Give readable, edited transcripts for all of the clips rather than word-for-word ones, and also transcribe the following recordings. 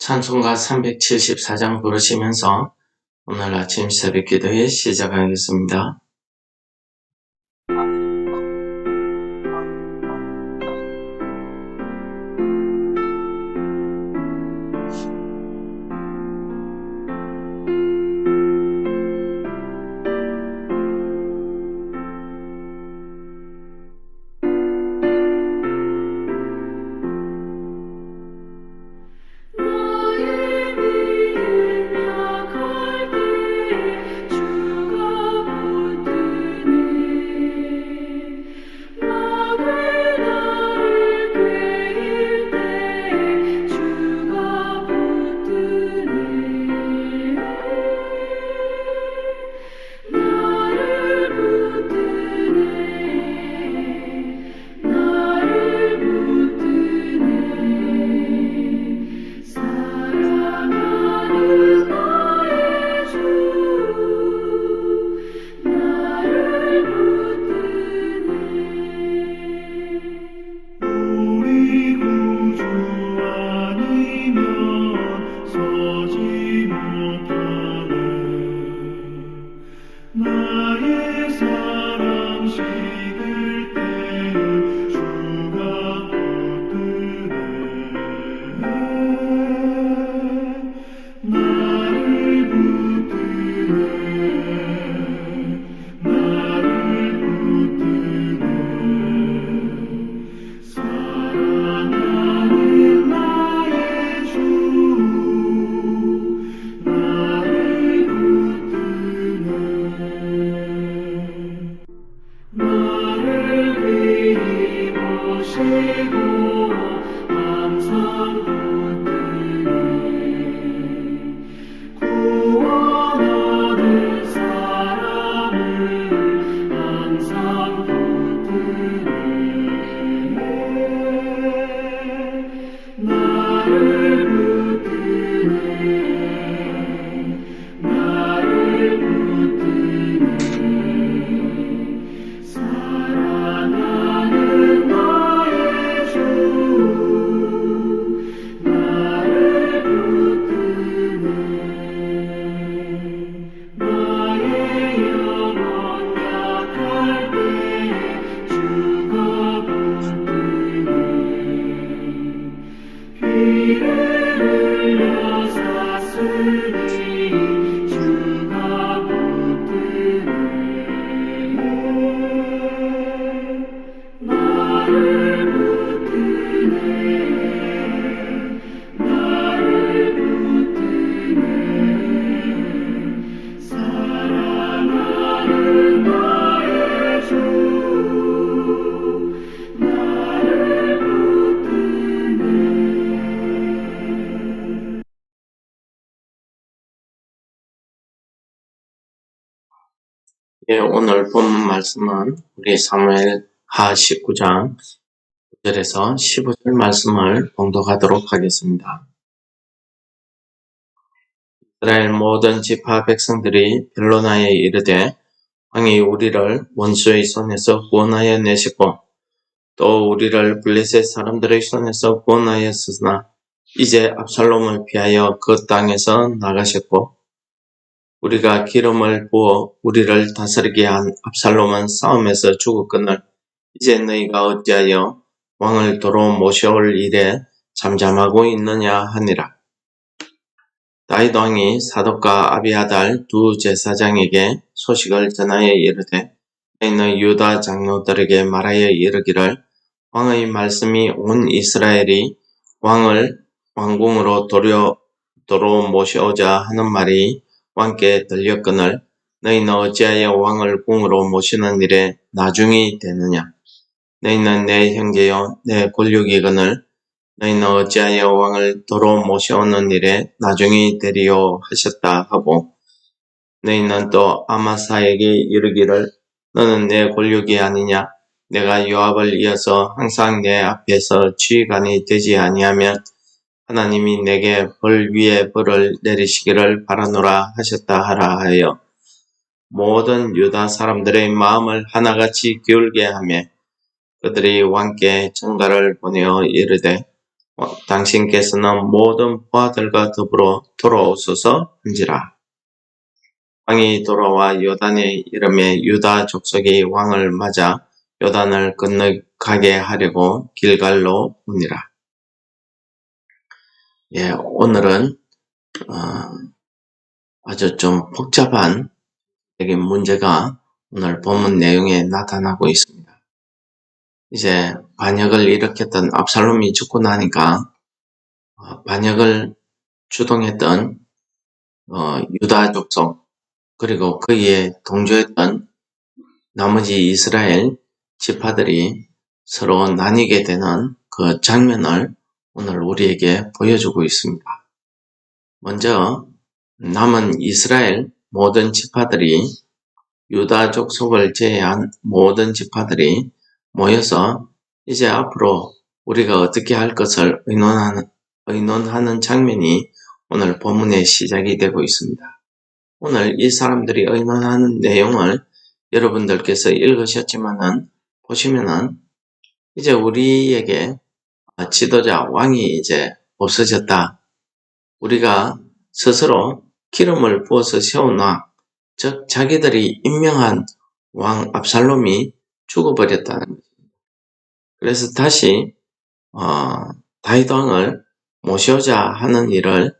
찬송가 374장 부르시면서 오늘 아침 새벽 기도회 시작하겠습니다. 오늘 본문 말씀은 우리 사무엘하 19장 9절에서 15절 말씀을 봉독하도록 하겠습니다. 이스라엘 모든 지파 백성들이 변론하여 이르되 왕이 우리를 원수의 손에서 구원하여 내시고 또 우리를 블레셋 사람들의 손에서 구원하였으나 이제 압살롬을 피하여 그 땅에서 나가셨고 우리가 기름을 부어 우리를 다스리게 한 압살롬은 싸움에서 죽었거늘 이제 너희가 어찌하여 왕을 도로 모셔올 일에 잠잠하고 있느냐 하니라. 다윗 왕이 사독과 아비아달 두 제사장에게 소식을 전하여 이르되 너희 유다 장로들에게 말하여 이르기를 왕의 말씀이 온 이스라엘이 왕을 왕궁으로 도로 모셔오자 하는 말이 왕께 들렸거늘 너희는 어찌하여 왕을 궁으로 모시는 일에 나중이 되느냐. 너희는 내 형제요 내 권력이거늘 너희는 어찌하여 왕을 도로 모셔오는 일에 나중이 되리요 하셨다 하고 너희는 또 아마사에게 이르기를 너는 내 권력이 아니냐. 내가 요압을 이어서 항상 내 앞에서 지휘관이 되지 아니하면 하나님이 내게 벌 위에 벌을 내리시기를 바라노라 하셨다 하라 하여 모든 유다 사람들의 마음을 하나같이 기울게 하며 그들이 왕께 전가를 보내어 이르되 당신께서는 모든 부하들과 더불어 돌아오소서 한지라. 왕이 돌아와 요단에 이름에 유다 족속이 왕을 맞아 요단을 건너가게 하려고 길갈로 오니라. 예, 오늘은 아주 좀 복잡한 문제가 오늘 본문 내용에 나타나고 있습니다. 이제 반역을 일으켰던 압살롬이 죽고 나니까 반역을 주동했던 유다 족속 그리고 그에 동조했던 나머지 이스라엘 지파들이 서로 나뉘게 되는 그 장면을 오늘 우리에게 보여주고 있습니다. 먼저 남은 이스라엘 모든 지파들이 유다 족속을 제외한 모든 지파들이 모여서 이제 앞으로 우리가 어떻게 할 것을 의논하는 장면이 오늘 본문의 시작이 되고 있습니다. 오늘 이 사람들이 의논하는 내용을 여러분들께서 읽으셨지만은 보시면은 이제 우리에게 지도자 왕이 이제 없어졌다. 우리가 스스로 기름을 부어서 세워놔. 즉 자기들이 임명한 왕 압살롬이 죽어버렸다는 거죠. 그래서 다시 다윗 왕을 모셔오자 하는 일을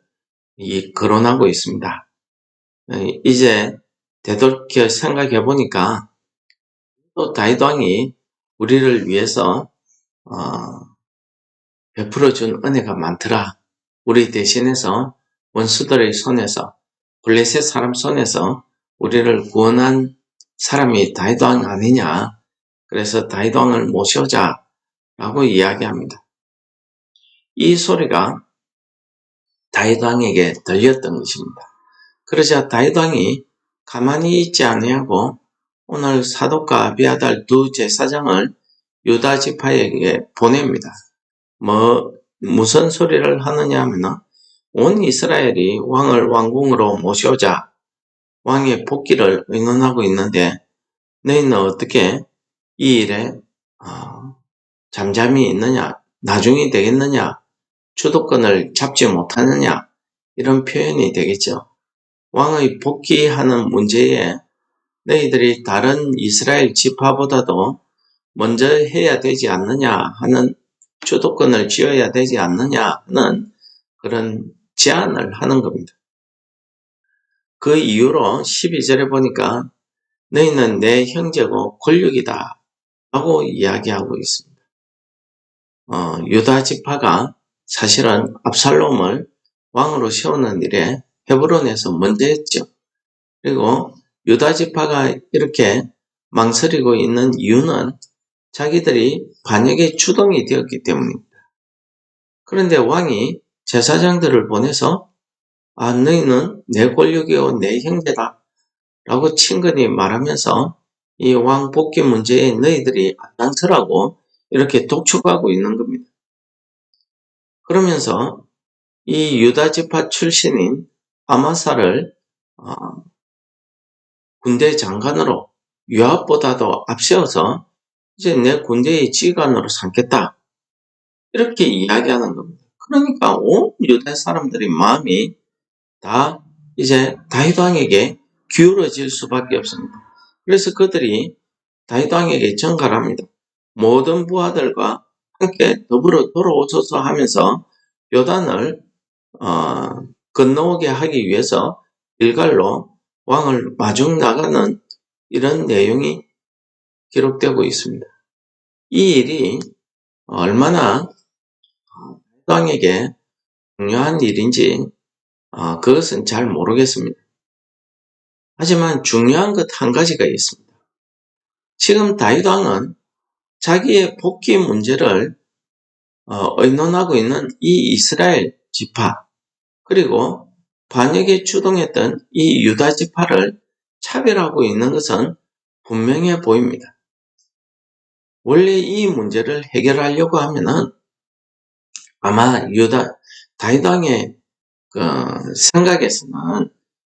거론하고 있습니다. 이제 되돌이켜 생각해 보니까 또 다윗 왕이 우리를 위해서 베풀어준 은혜가 많더라. 우리 대신해서 원수들의 손에서 블레셋 사람 손에서 우리를 구원한 사람이 다윗 왕 아니냐. 그래서 다윗 왕을 모셔오자 라고 이야기합니다. 이 소리가 다윗 왕에게 들렸던 것입니다. 그러자 다윗 왕이 가만히 있지 아니하고 오늘 사독과 아비아달 두 제사장을 유다 지파에게 보냅니다. 무슨 소리를 하느냐 하면 온 이스라엘이 왕을 왕궁으로 모셔오자 왕의 복귀를 의논하고 있는데 너희는 어떻게 이 일에 잠잠히 있느냐, 나중이 되겠느냐, 주도권을 잡지 못하느냐 이런 표현이 되겠죠. 왕의 복귀하는 문제에 너희들이 다른 이스라엘 지파보다도 먼저 해야 되지 않느냐 하는 주도권을 쥐어야 되지 않느냐 하는 그런 제안을 하는 겁니다. 그 이유로 12절에 보니까 너희는 내 형제고 권력이다 라고 이야기하고 있습니다. 유다 지파가 사실은 압살롬을 왕으로 세우는 일에 헤브론에서 먼저 했죠. 그리고 유다 지파가 이렇게 망설이고 있는 이유는 자기들이 반역의 주동이 되었기 때문입니다. 그런데 왕이 제사장들을 보내서 너희는 내 권력이요 내 형제다 라고 친근히 말하면서 이 왕 복귀 문제에 너희들이 앞장서라고 이렇게 독촉하고 있는 겁니다. 그러면서 이 유다 지파 출신인 아마사를 군대 장관으로 요압보다도 앞세워서 이제 내 군대의 지휘관으로 삼겠다. 이렇게 이야기하는 겁니다. 그러니까 온 유다 사람들의 마음이 다 이제 다윗 왕에게 기울어질 수밖에 없습니다. 그래서 그들이 다윗 왕에게 전가를 합니다. 모든 부하들과 함께 더불어 돌아오소서 하면서 요단을 건너오게 하기 위해서 길갈로 왕을 마중 나가는 이런 내용이 기록되고 있습니다. 이 일이 얼마나 왕에게 중요한 일인지 그것은 잘 모르겠습니다. 하지만 중요한 것 한 가지가 있습니다. 지금 다윗 왕은 자기의 복귀 문제를 의논하고 있는 이 이스라엘 지파 그리고 반역에 주동했던 이 유다 지파를 차별하고 있는 것은 분명해 보입니다. 원래 이 문제를 해결하려고 하면은 아마 다윗 왕의 생각에서는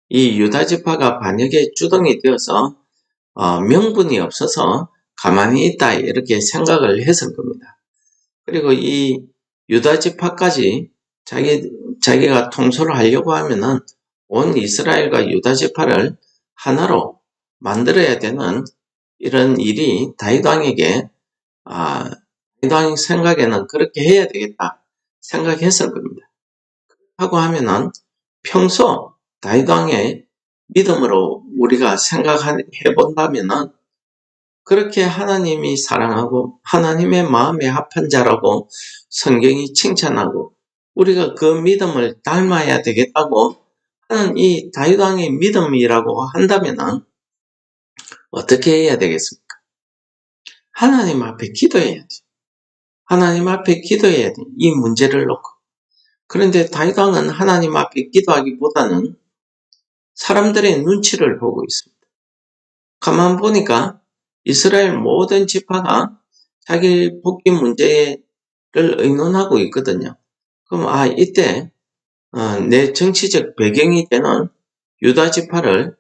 이 유다 지파가 반역의 주동이 되어서 명분이 없어서 가만히 있다 이렇게 생각을 했을 겁니다. 그리고 이 유다 지파까지 자기가 통솔을 하려고 하면은 온 이스라엘과 유다 지파를 하나로 만들어야 되는 이런 일이 다윗 왕에게 다윗 왕 생각에는 그렇게 해야 되겠다 생각했을 겁니다. 하고 하면은 평소 다윗 왕의 믿음으로 우리가 생각해 본다면은 그렇게 하나님이 사랑하고 하나님의 마음에 합한 자라고 성경이 칭찬하고 우리가 그 믿음을 닮아야 되겠다고 하는 이 다윗 왕의 믿음이라고 한다면은 어떻게 해야 되겠습니까? 하나님 앞에 기도해야지. 하나님 앞에 기도해야 돼. 이 문제를 놓고. 그런데 다윗 왕은 하나님 앞에 기도하기보다는 사람들의 눈치를 보고 있습니다. 가만 보니까 이스라엘 모든 지파가 자기 복귀 문제를 의논하고 있거든요. 그럼 이때 내 정치적 배경이 되는 유다 지파를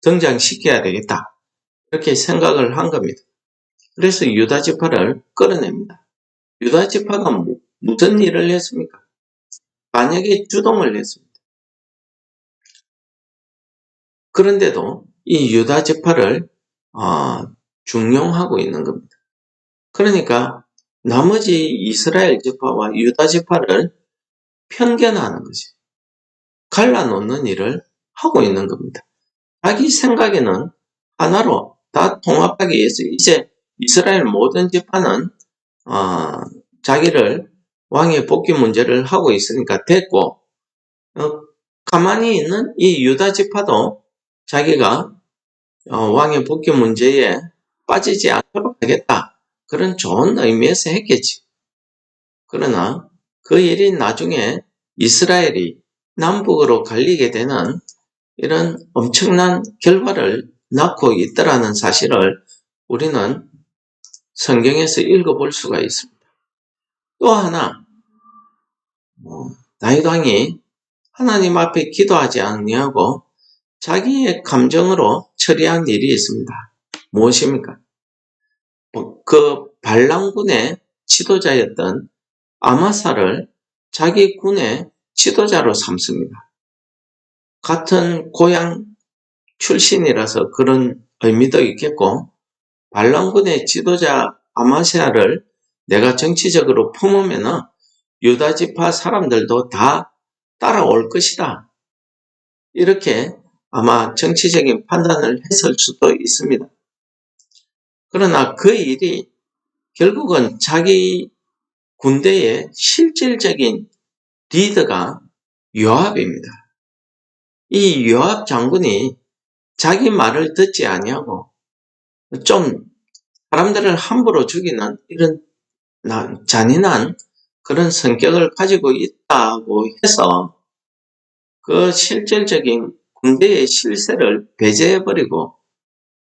등장시켜야 되겠다. 이렇게 생각을 한 겁니다. 그래서 유다 지파를 끌어냅니다. 유다 지파가 무슨 일을 했습니까? 만약에 주동을 했습니다. 그런데도 이 유다 지파를 중용하고 있는 겁니다. 그러니까 나머지 이스라엘 지파와 유다 지파를 편견하는 거지. 갈라놓는 일을 하고 있는 겁니다. 자기 생각에는 하나로 다 통합하기 위해서 이제 이스라엘 모든 지파는 자기를 왕의 복귀 문제를 하고 있으니까 됐고 가만히 있는 이 유다 지파도 자기가 왕의 복귀 문제에 빠지지 않도록 하겠다. 그런 좋은 의미에서 했겠지. 그러나 그 일이 나중에 이스라엘이 남북으로 갈리게 되는 이런 엄청난 결과를 낳고 있다라는 사실을 우리는 성경에서 읽어볼 수가 있습니다. 또 하나, 다윗 왕이 하나님 앞에 기도하지 아니하고 자기의 감정으로 처리한 일이 있습니다. 무엇입니까? 그 발랑군의 지도자였던 아마사를 자기 군의 지도자로 삼습니다. 같은 고향 출신이라서 그런 의미도 있겠고 발랑군의 지도자 아마샤를 내가 정치적으로 품으면 유다 지파 사람들도 다 따라올 것이다. 이렇게 아마 정치적인 판단을 했을 수도 있습니다. 그러나 그 일이 결국은 자기 군대의 실질적인 리더가 요압입니다. 이 요압 장군이 자기 말을 듣지 아니하고 좀 사람들을 함부로 죽이는 이런 잔인한 그런 성격을 가지고 있다고 해서 그 실질적인 군대의 실세를 배제해버리고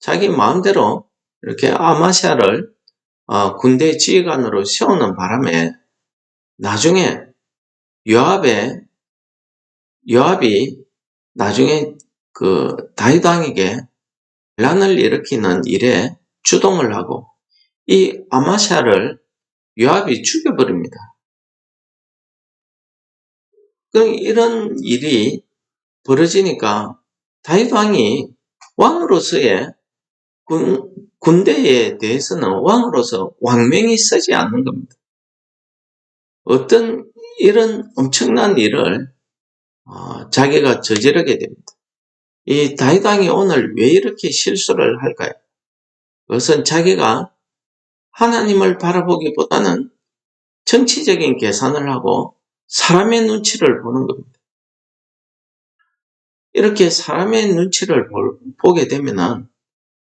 자기 마음대로 이렇게 아마샤를 군대 지휘관으로 세우는 바람에 나중에 요압이 나중에 그 다윗 왕에게 반란을 일으키는 일에 주동을 하고 이 아마샤를 요압이 죽여버립니다. 이런 일이 벌어지니까 다윗 왕이 왕으로서의 군대에 대해서는 왕으로서 왕명이 서지 않는 겁니다. 어떤 이런 엄청난 일을 자기가 저지르게 됩니다. 이 다윗 왕이 오늘 왜 이렇게 실수를 할까요? 그것은 자기가 하나님을 바라보기보다는 정치적인 계산을 하고 사람의 눈치를 보는 겁니다. 이렇게 사람의 눈치를 보게 되면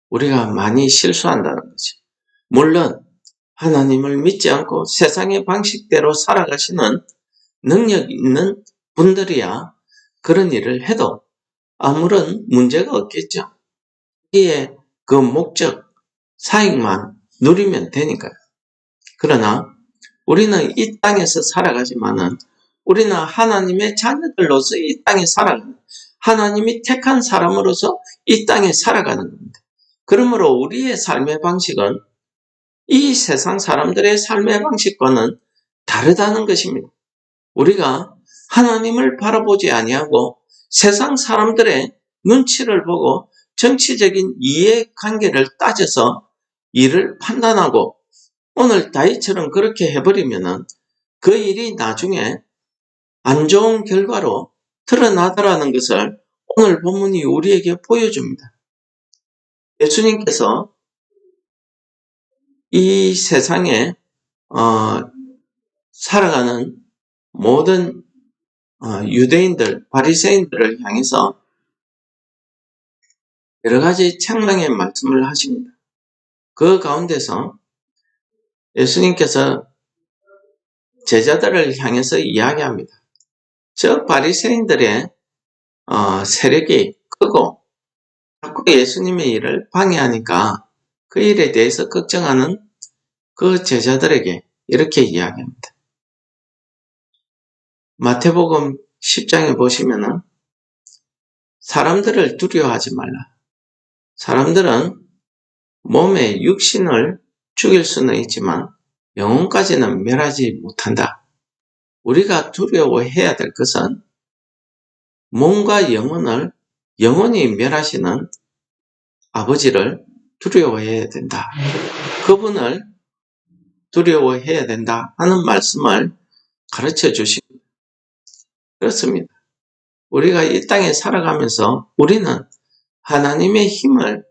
우리가 많이 실수한다는 거죠. 물론 하나님을 믿지 않고 세상의 방식대로 살아가시는 능력 있는 분들이야 그런 일을 해도 아무런 문제가 없겠죠. 이에 그 목적, 사익만 누리면 되니까요. 그러나 우리는 이 땅에서 살아가지만은 우리는 하나님의 자녀들로서 이 땅에 살아가는 하나님이 택한 사람으로서 이 땅에 살아가는 겁니다. 그러므로 우리의 삶의 방식은 이 세상 사람들의 삶의 방식과는 다르다는 것입니다. 우리가 하나님을 바라보지 아니하고 세상 사람들의 눈치를 보고 정치적인 이해관계를 따져서 일을 판단하고 오늘 다윗처럼 그렇게 해버리면은 그 일이 나중에 안 좋은 결과로 드러나더라는 것을 오늘 본문이 우리에게 보여줍니다. 예수님께서 이 세상에 살아가는 모든 유대인들, 바리새인들을 향해서 여러 가지 책망의 말씀을 하십니다. 그 가운데서 예수님께서 제자들을 향해서 이야기합니다. 저 바리새인들의 세력이 크고 자꾸 예수님의 일을 방해하니까 그 일에 대해서 걱정하는 그 제자들에게 이렇게 이야기합니다. 마태복음 10장에 보시면은 사람들을 두려워하지 말라. 사람들은 몸의 육신을 죽일 수는 있지만 영혼까지는 멸하지 못한다. 우리가 두려워해야 될 것은 몸과 영혼을 영원히 멸하시는 아버지를 두려워해야 된다. 그분을 두려워해야 된다 하는 말씀을 가르쳐 주십니다. 그렇습니다. 우리가 이 땅에 살아가면서 우리는 하나님의 힘을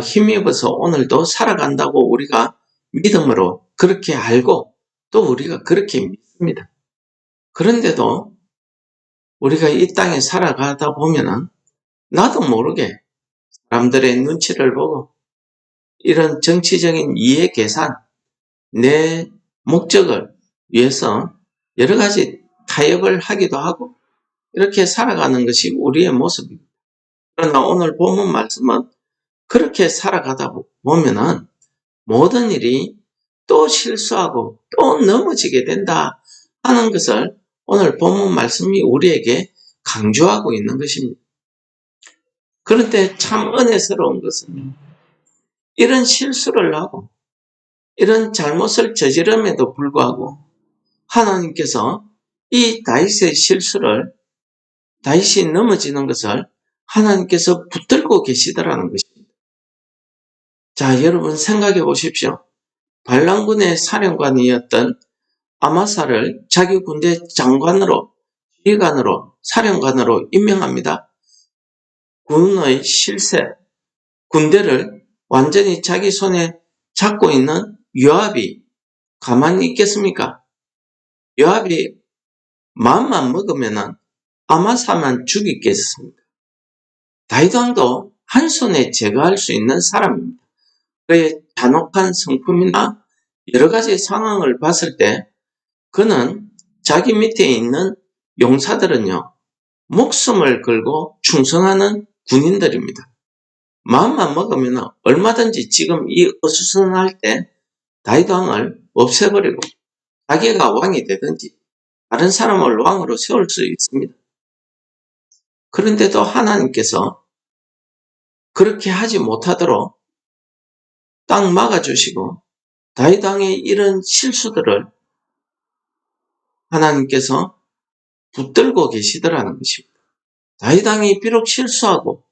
힘입어서 오늘도 살아간다고 우리가 믿음으로 그렇게 알고 또 우리가 그렇게 믿습니다. 그런데도 우리가 이 땅에 살아가다 보면은 나도 모르게 사람들의 눈치를 보고 이런 정치적인 이해 계산, 내 목적을 위해서 여러 가지 타협을 하기도 하고 이렇게 살아가는 것이 우리의 모습입니다. 그러나 오늘 본문 말씀은 그렇게 살아가다 보면은 모든 일이 또 실수하고 또 넘어지게 된다 하는 것을 오늘 본문 말씀이 우리에게 강조하고 있는 것입니다. 그런데 참 은혜스러운 것은 이런 실수를 하고 이런 잘못을 저지름에도 불구하고 하나님께서 이 다윗의 실수를 다윗이 넘어지는 것을 하나님께서 붙들고 계시더라는 것입니다. 자, 여러분 생각해 보십시오. 반란군의 사령관이었던 아마사를 자기 군대 장관으로, 지휘관으로, 사령관으로 임명합니다. 군의 실세, 군대를 완전히 자기 손에 잡고 있는 요압이 가만히 있겠습니까? 요압이 마음만 먹으면 아마사만 죽이겠습니다. 다윗 왕도 한 손에 제거할 수 있는 사람입니다. 그의 잔혹한 성품이나 여러 가지 상황을 봤을 때 그는 자기 밑에 있는 용사들은요, 목숨을 걸고 충성하는 군인들입니다. 마음만 먹으면 얼마든지 지금 이 어수선할 때 다윗 왕을 없애버리고 자기가 왕이 되든지 다른 사람을 왕으로 세울 수 있습니다. 그런데도 하나님께서 그렇게 하지 못하도록 딱 막아주시고 다윗 왕의 이런 실수들을 하나님께서 붙들고 계시더라는 것입니다. 다윗 왕이 비록 실수하고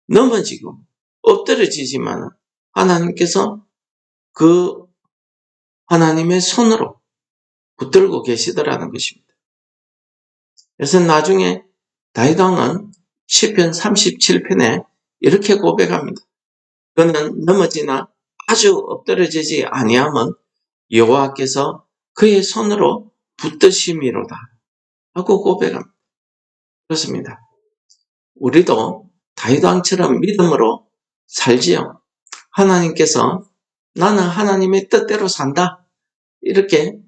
넘어지고 엎드려지지만 하나님께서 그 하나님의 손으로 붙들고 계시더라는 것입니다. 그래서 나중에 다윗 왕은 시편 37편에 이렇게 고백합니다. 그는 넘어지나 아주 엎드러지지 아니하면 여호와께서 그의 손으로 붙드심이로다 하고 고백합니다. 그렇습니다. 우리도 다윗 왕처럼 믿음으로 살지요. 하나님께서 나는 하나님의 뜻대로 산다 이렇게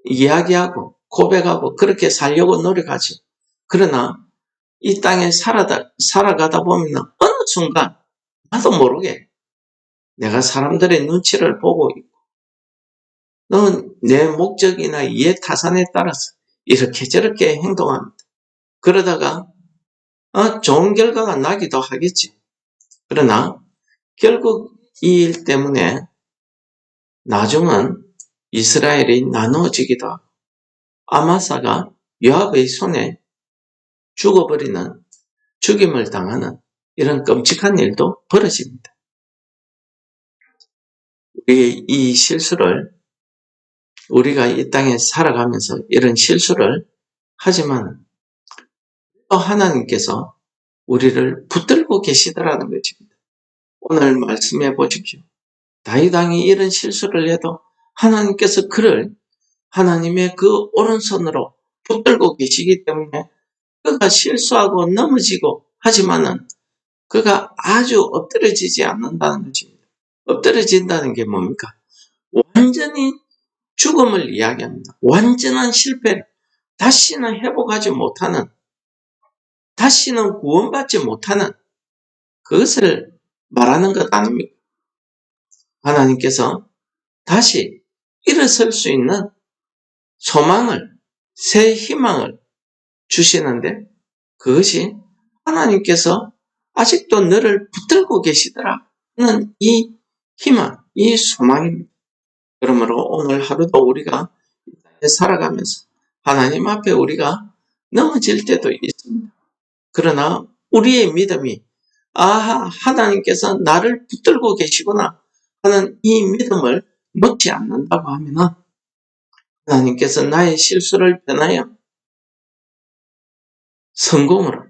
이야기하고 고백하고 그렇게 살려고 노력하지. 그러나 이 땅에 살아가다 보면 어느 순간 나도 모르게 내가 사람들의 눈치를 보고 있고 넌 내 목적이나 이해 타산에 따라서 이렇게 저렇게 행동합니다. 그러다가 좋은 결과가 나기도 하겠지. 그러나 결국 이 일 때문에 나중은 이스라엘이 나누어지기도 하고 아마사가 요압의 손에 죽임을 당하는 이런 끔찍한 일도 벌어집니다. 우리의 이 실수를 우리가 이 땅에 살아가면서 이런 실수를 하지만 또 하나님께서 우리를 붙들고 계시더라는 것입니다. 오늘 말씀해 보십시오. 다윗 왕이 이런 실수를 해도 하나님께서 그를 하나님의 그 오른손으로 붙들고 계시기 때문에 그가 실수하고 넘어지고 하지만은 그가 아주 엎드러지지 않는다는 것입니다. 엎드러진다는 게 뭡니까? 완전히 죽음을 이야기합니다. 완전한 실패를 다시는 회복하지 못하는, 다시는 구원받지 못하는 그것을 말하는 것 아닙니까? 하나님께서 다시 일어설 수 있는 소망을, 새 희망을 주시는데 그것이 하나님께서 아직도 너를 붙들고 계시더라 하는 이 희망, 이 소망입니다. 그러므로 오늘 하루도 우리가 살아가면서 하나님 앞에 우리가 넘어질 때도 있습니다. 그러나 우리의 믿음이 하나님께서 나를 붙들고 계시구나 하는 이 믿음을 놓지 않는다고 하면 하나님께서 나의 실수를 변하여 성공으로,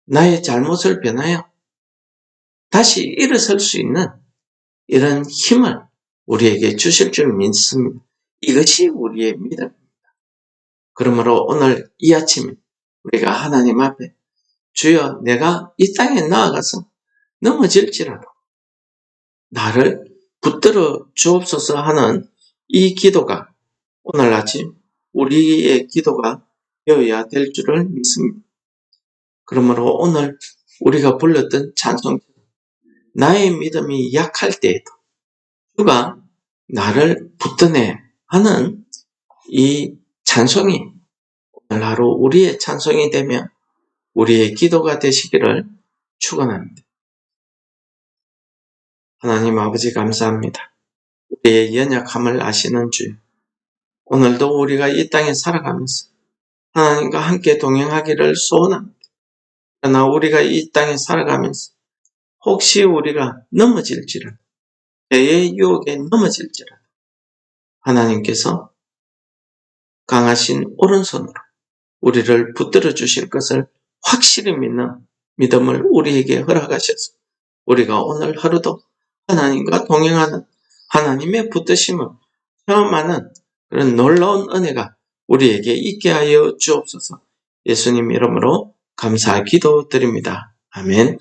나의 잘못을 변하여 다시 일어설 수 있는 이런 힘을 우리에게 주실 줄 믿습니다. 이것이 우리의 믿음입니다. 그러므로 오늘 이 아침에 우리가 하나님 앞에 주여 내가 이 땅에 나아가서 넘어질지라도 나를 붙들어 주옵소서 하는 이 기도가 오늘 아침 우리의 기도가 되어야 될 줄을 믿습니다. 그러므로 오늘 우리가 불렀던 찬송처럼 나의 믿음이 약할 때에도 주가 나를 붙드네 하는 이 찬송이 오늘 하루 우리의 찬송이 되며 우리의 기도가 되시기를 축원합니다. 하나님 아버지 감사합니다. 우리의 연약함을 아시는 주여, 오늘도 우리가 이 땅에 살아가면서 하나님과 함께 동행하기를 소원합니다. 그러나 우리가 이 땅에 살아가면서 혹시 우리가 넘어질지라도, 죄의 유혹에 넘어질지라도 하나님께서 강하신 오른손으로 우리를 붙들어 주실 것을 확실히 믿는 믿음을 우리에게 허락하셔서 우리가 오늘 하루도 하나님과 동행하는 하나님의 붙드심을 체험하는 그런 놀라운 은혜가 우리에게 있게 하여 주옵소서. 예수님 이름으로 감사 기도드립니다. 아멘.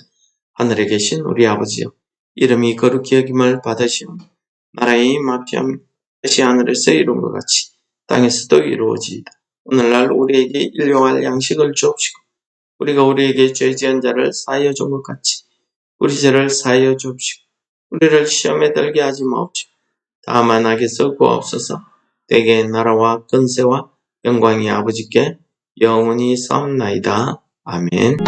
하늘에 계신 우리 아버지여, 이름이 거룩히 여김을 받으시오. 나라의 임하옵시며 뜻이 하늘에서 이룬 것 같이 땅에서도 이루어지이다. 오늘날 우리에게 일용할 양식을 주옵시고 우리가 우리에게 죄 지은 자를 사하여 준 것 같이 우리 죄를 사하여 주옵시고 우리를 시험에 들게 하지 마옵시고 다만 악에서 구하옵소서. 대개의 나라와 권세와 영광이 아버지께 영원히 싸움나이다. 아멘.